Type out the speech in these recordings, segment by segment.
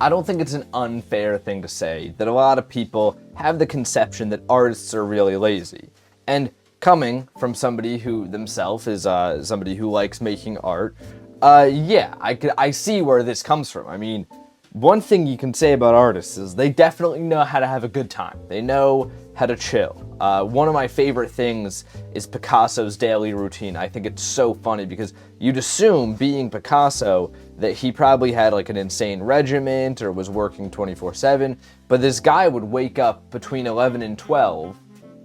I don't think it's an unfair thing to say that a lot of people have the conception that artists are really lazy. And coming from somebody who themselves is somebody who likes making art, yeah, I see where this comes from. I mean, one thing you can say about artists is they definitely know how to have a good time. They know how to chill. One of my favorite things is Picasso's daily routine. I think it's so funny because you'd assume, being Picasso, that he probably had like an insane regiment or was working 24/7, but this guy would wake up between 11 and 12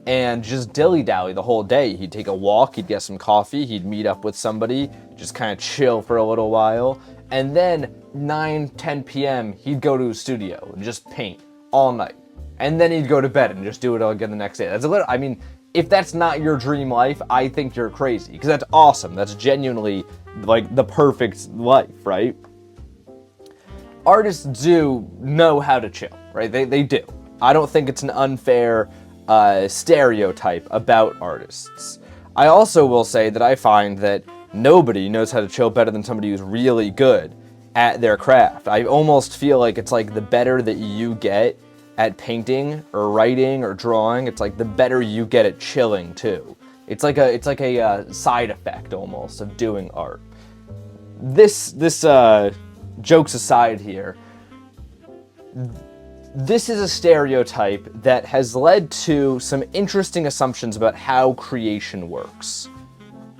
and just dilly-dally the whole day. He'd take a walk, he'd get some coffee, he'd meet up with somebody, just kind of chill for a little while, and then 9-10 p.m. he'd go to his studio and just paint all night. And then he'd go to bed and just do it all again the next day. That's a little, I mean, if that's not your dream life, I think you're crazy, because that's awesome. That's genuinely like the perfect life, right? Artists do know how to chill, right? They do. I don't think it's an unfair stereotype about artists. I also will say that I find that nobody knows how to chill better than somebody who's really good at their craft. I almost feel like it's like the better that you get at painting or writing or drawing, it's like the better you get at chilling too. It's like a side effect almost of doing art. This jokes aside here, this is a stereotype that has led to some interesting assumptions about how creation works.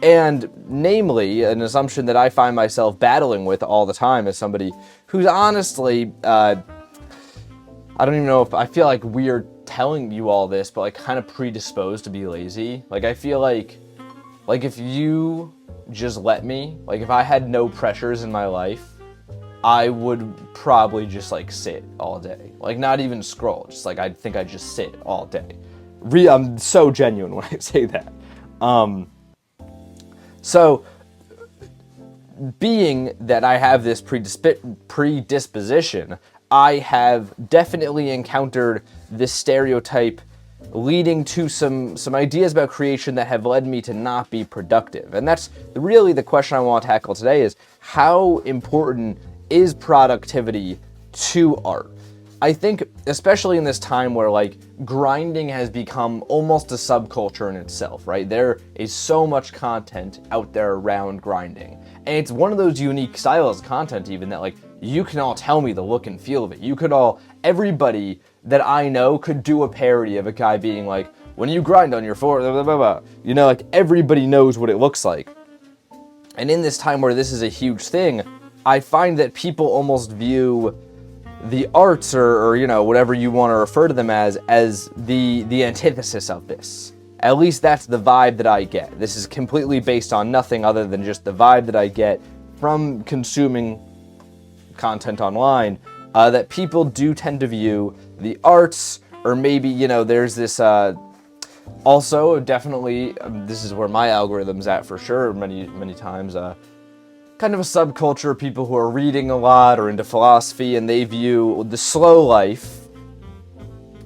And namely, an assumption that I find myself battling with all the time as somebody who's honestly, I don't even know if I feel like weird telling you all this, but like kind of predisposed to be lazy. Like I feel like if you just let me, like if I had no pressures in my life, I would probably just like sit all day. Like not even scroll, just like I think I'd just sit all day. I'm so genuine when I say that. So, being that I have this predisposition, I have definitely encountered this stereotype leading to some ideas about creation that have led me to not be productive. And that's really the question I want to tackle today, is how important is productivity to art? I think, especially in this time where like grinding has become almost a subculture in itself, right? There is so much content out there around grinding. And it's one of those unique styles of content even that like you can all tell me the look and feel of it. Everybody that I know could do a parody of a guy being like, when you grind on your floor, blah, blah, blah, blah. You know, like everybody knows what it looks like. And in this time where this is a huge thing, I find that people almost view the arts or you know, whatever you want to refer to them as the antithesis of this. At least that's the vibe that I get. This is completely based on nothing other than just the vibe that I get from consuming content online, that people do tend to view the arts, or maybe, you know, there's this, also definitely, this is where my algorithm's at for sure many times, kind of a subculture of people who are reading a lot or into philosophy, and they view the slow life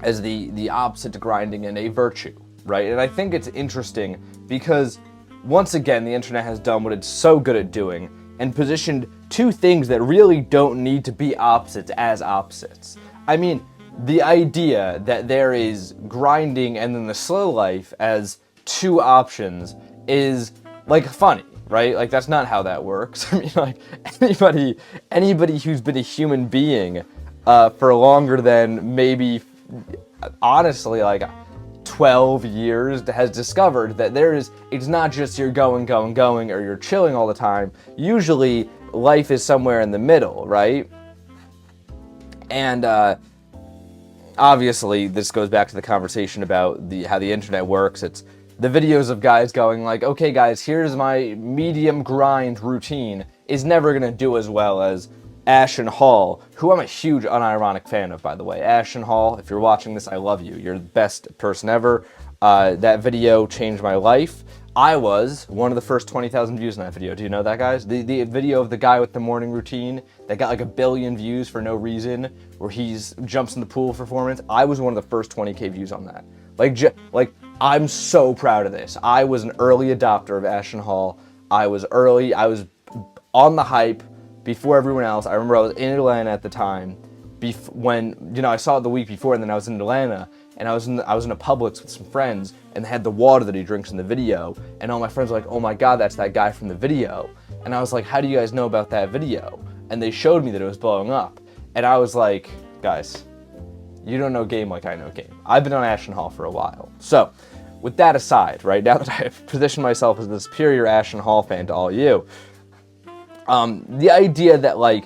as the opposite to grinding and a virtue, right? And I think it's interesting because, once again, the internet has done what it's so good at doing and positioned two things that really don't need to be opposites as opposites. I mean, the idea that there is grinding and then the slow life as two options is like funny. Right? Like that's not how that works. I mean, like anybody who's been a human being for longer than maybe, honestly, like 12 years has discovered that it's not just you're going, or you're chilling all the time. Usually life is somewhere in the middle, right? And obviously this goes back to the conversation about how the internet works. It's the videos of guys going like, okay guys, here's my medium grind routine, is never gonna do as well as Ashton Hall, who I'm a huge unironic fan of, by the way. Ashton Hall, if you're watching this, I love you. You're the best person ever. That video changed my life. I was one of the first 20,000 views in that video. Do you know that, guys? The video of the guy with the morning routine that got like 1 billion views for no reason, where he's jumps in the pool for 4 minutes. I was one of the first 20K views on that. Like, I'm so proud of this. I was an early adopter of Ashton Hall. I was on the hype before everyone else. I remember I was in Atlanta at the time, when, I saw it the week before, and then I was in Atlanta, and I was in a Publix with some friends, and they had the water that he drinks in the video, and all my friends were like, oh my God, that's that guy from the video. And I was like, how do you guys know about that video? And they showed me that it was blowing up. And I was like, guys, you don't know game like I know game. I've been on Ashton Hall for a while. So, with that aside, right, now that I've positioned myself as the superior Ashton Hall fan to all you, the idea that, like,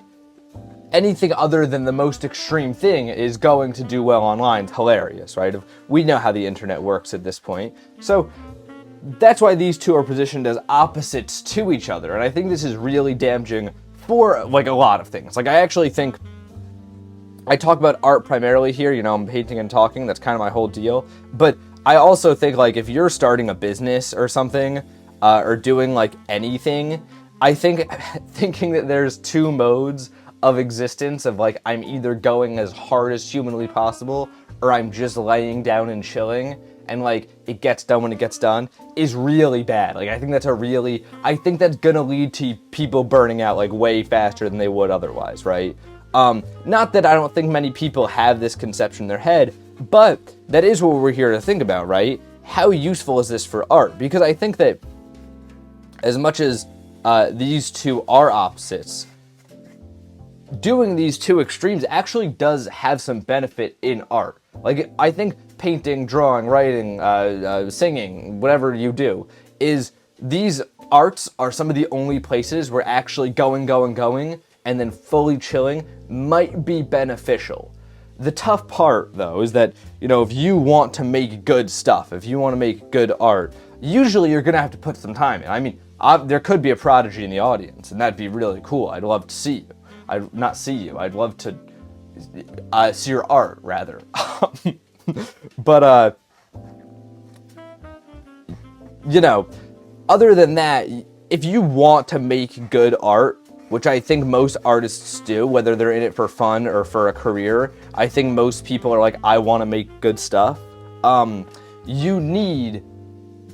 anything other than the most extreme thing is going to do well online is hilarious, right? We know how the internet works at this point. So that's why these two are positioned as opposites to each other. And I think this is really damaging for, like, a lot of things. Like, I actually think I talk about art primarily here, I'm painting and talking, that's kind of my whole deal. But I also think, like, if you're starting a business or something, or doing, like, anything, I think thinking that there's two modes of existence of, like, I'm either going as hard as humanly possible or I'm just laying down and chilling and, like, it gets done when it gets done is really bad. Like, I think that's gonna lead to people burning out, like, way faster than they would otherwise, right? Not that I don't think many people have this conception in their head, but that is what we're here to think about, right? How useful is this for art? Because I think that as much as these two are opposites, doing these two extremes actually does have some benefit in art. Like, I think painting, drawing, writing, singing, whatever you do, is these arts are some of the only places where actually going, and then fully chilling might be beneficial. The tough part, though, is that, if you want to make good stuff, if you want to make good art, usually you're going to have to put some time in. I mean, there could be a prodigy in the audience, and that'd be really cool. I'd love to see you. I'd not see you. I'd love to see your art, rather. But, other than that, if you want to make good art, which I think most artists do, whether they're in it for fun or for a career, I think most people are like, I want to make good stuff. You need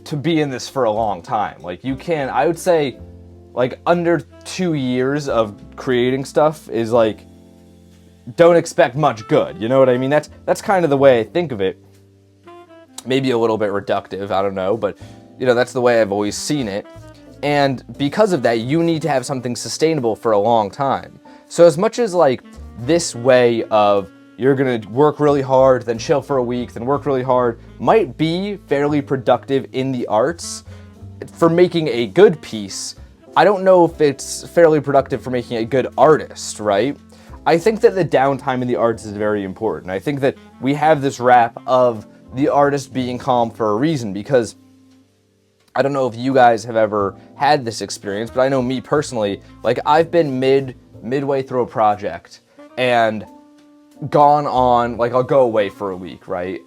to be in this for a long time. Like, I would say, like, under 2 years of creating stuff is, like, don't expect much good, you know what I mean? That's kind of the way I think of it. Maybe a little bit reductive, I don't know, but, that's the way I've always seen it. And because of that, you need to have something sustainable for a long time. So as much as, like, this way of you're gonna work really hard, then chill for a week, then work really hard, might be fairly productive in the arts for making a good piece, I don't know if it's fairly productive for making a good artist, right? I think that the downtime in the arts is very important. I think that we have this rap of the artist being calm for a reason, because I don't know if you guys have ever had this experience, but I know me personally, like, I've been midway through a project and gone on, like, I'll go away for a week, right?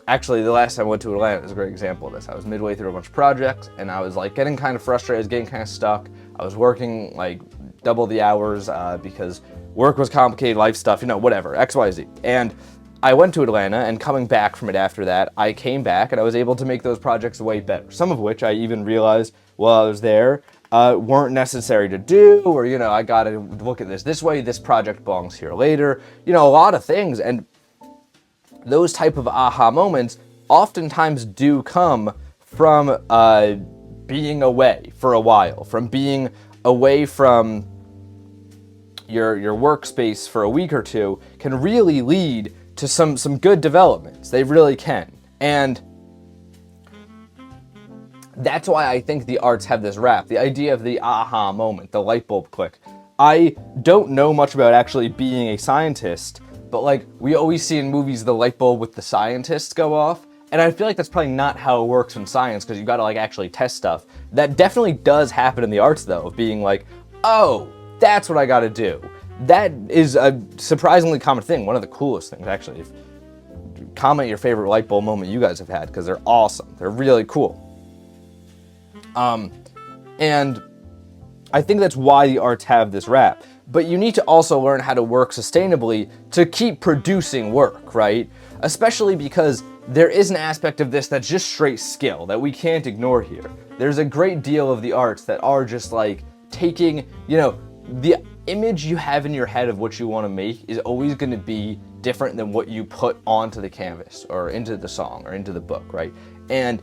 Actually, the last time I went to Atlanta is a great example of this. I was midway through a bunch of projects, and I was, like, getting kind of frustrated, I was getting kind of stuck. I was working, like, double the hours because work was complicated, life stuff, whatever, X, Y, Z. And I went to Atlanta, and coming back from it after that, I came back, and I was able to make those projects way better. Some of which I even realized while I was there weren't necessary to do, or, I gotta look at this way, this project belongs here later, a lot of things. And those type of aha moments oftentimes do come from being away for a while, from being away from your workspace for a week or two, can really lead to some good developments. They really can. And that's why I think the arts have this rap, the idea of the aha moment, the light bulb click. I don't know much about actually being a scientist, but, like, we always see in movies the light bulb with the scientists go off, and I feel like that's probably not how it works in science, because you gotta, like, actually test stuff. That definitely does happen in the arts, though, of being like, oh, that's what I gotta do. That is a surprisingly common thing, one of the coolest things, actually. Comment your favorite light bulb moment you guys have had, because they're awesome. They're really cool. And I think that's why the arts have this rap. But you need to also learn how to work sustainably to keep producing work, right? Especially because there is an aspect of this that's just straight skill that we can't ignore here. There's a great deal of the arts that are just, like, taking, the image you have in your head of what you want to make is always going to be different than what you put onto the canvas or into the song or into the book, right? And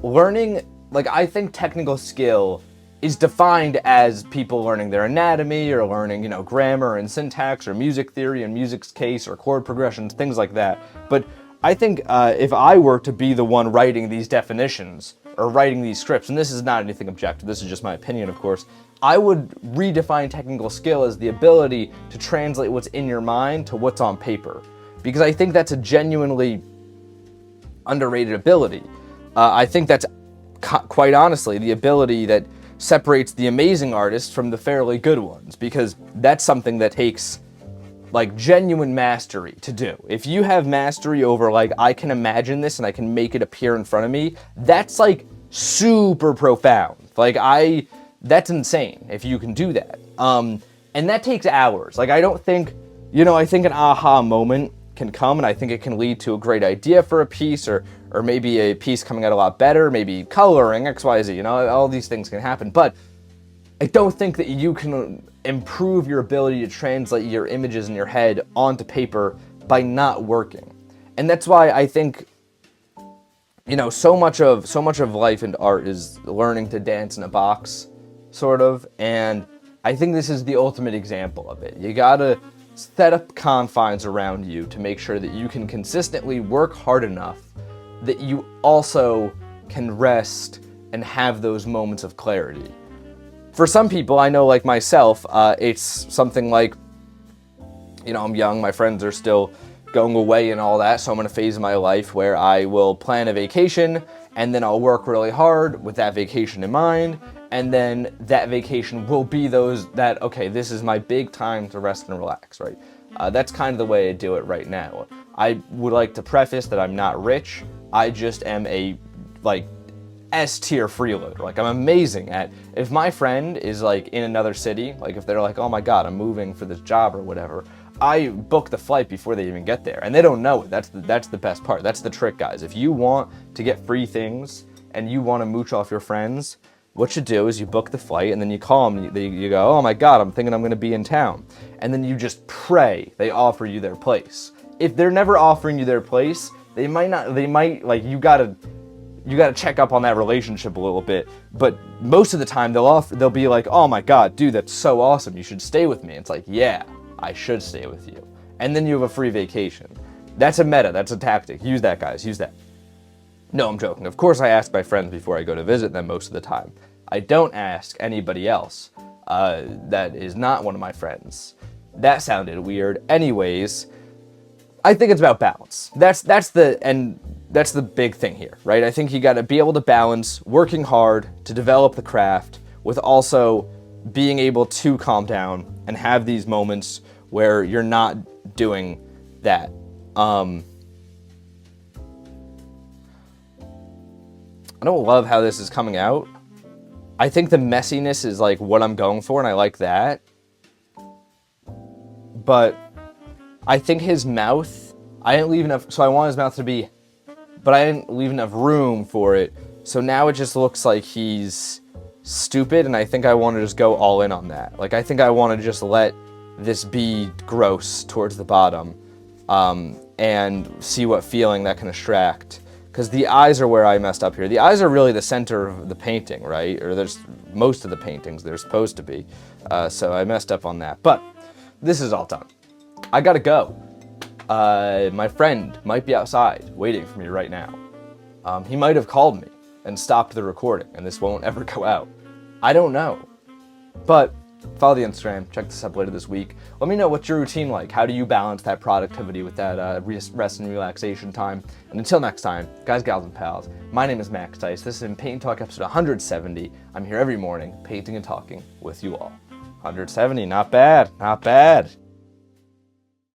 learning, like, I think technical skill is defined as people learning their anatomy or learning, you know, grammar and syntax or music theory and music's case or chord progressions, things like that. But I think if I were to be the one writing these definitions or writing these scripts, and this is not anything objective, this is just my opinion, of course, I would redefine technical skill as the ability to translate what's in your mind to what's on paper. Because I think that's a genuinely underrated ability. I think that's quite honestly the ability that separates the amazing artists from the fairly good ones, because that's something that takes like genuine mastery to do. If you have mastery over, like, I can imagine this and I can make it appear in front of me, that's like super profound. Like, that's insane if you can do that. And that takes hours. Like, I don't think, you know, I think an aha moment can come, and I think it can lead to a great idea for a piece, or maybe a piece coming out a lot better, maybe coloring, XYZ, you know, all these things can happen. But I don't think that you can improve your ability to translate your images in your head onto paper by not working. And that's why I think, you know, so much of life and art is learning to dance in a box, sort of. And I think this is the ultimate example of it. You gotta set up confines around you to make sure that you can consistently work hard enough that you also can rest and have those moments of clarity. For some people, I know, like myself, it's something like, you know, I'm young, my friends are still going away and all that, so I'm in a phase of my life where I will plan a vacation, and then I'll work really hard with that vacation in mind, and then that vacation will be okay, this is my big time to rest and relax, right? That's kind of the way I do it right now. I would like to preface that I'm not rich. I just am a, like, S-tier freeloader. Like, I'm amazing at, if my friend is, like, in another city, like, if they're like, oh my god, I'm moving for this job or whatever, I book the flight before they even get there, and they don't know it. That's the best part. That's the trick, guys. If you want to get free things and you want to mooch off your friends, what you do is you book the flight, and then you call them, you go, oh my god, I'm thinking I'm going to be in town. And then you just pray they offer you their place. If they're never offering you their place, they might, like, you gotta check up on that relationship a little bit. But most of the time, they'll be like, oh my god, dude, that's so awesome, you should stay with me. It's like, yeah, I should stay with you. And then you have a free vacation. That's a meta, that's a tactic. Use that, guys, use that. No, I'm joking. Of course I ask my friends before I go to visit them most of the time. I don't ask anybody else that is not one of my friends. That sounded weird. Anyways, I think it's about balance. That's the big thing here, right? I think you gotta be able to balance working hard to develop the craft with also being able to calm down and have these moments where you're not doing that. I don't love how this is coming out. I think the messiness is like what I'm going for, and I like that. But I think his mouth, I didn't leave enough, so I want his mouth to be, but I didn't leave enough room for it. So now it just looks like he's stupid, and I think I want to just go all in on that. Like, I think I want to just let this be gross towards the bottom, and see what feeling that can extract. Because the eyes are where I messed up here. The eyes are really the center of the painting, right? Or there's most of the paintings they're supposed to be. So I messed up on that. But this is all done. I gotta go. My friend might be outside waiting for me right now. He might have called me and stopped the recording, and this won't ever go out. I don't know. But follow the Instagram, check this up later this week. Let me know what's your routine like. How do you balance that productivity with that rest and relaxation time? And until next time, guys, gals, and pals, my name is Max Tice. This is Paint and Talk episode 170. I'm here every morning, painting and talking with you all. 170, not bad, not bad.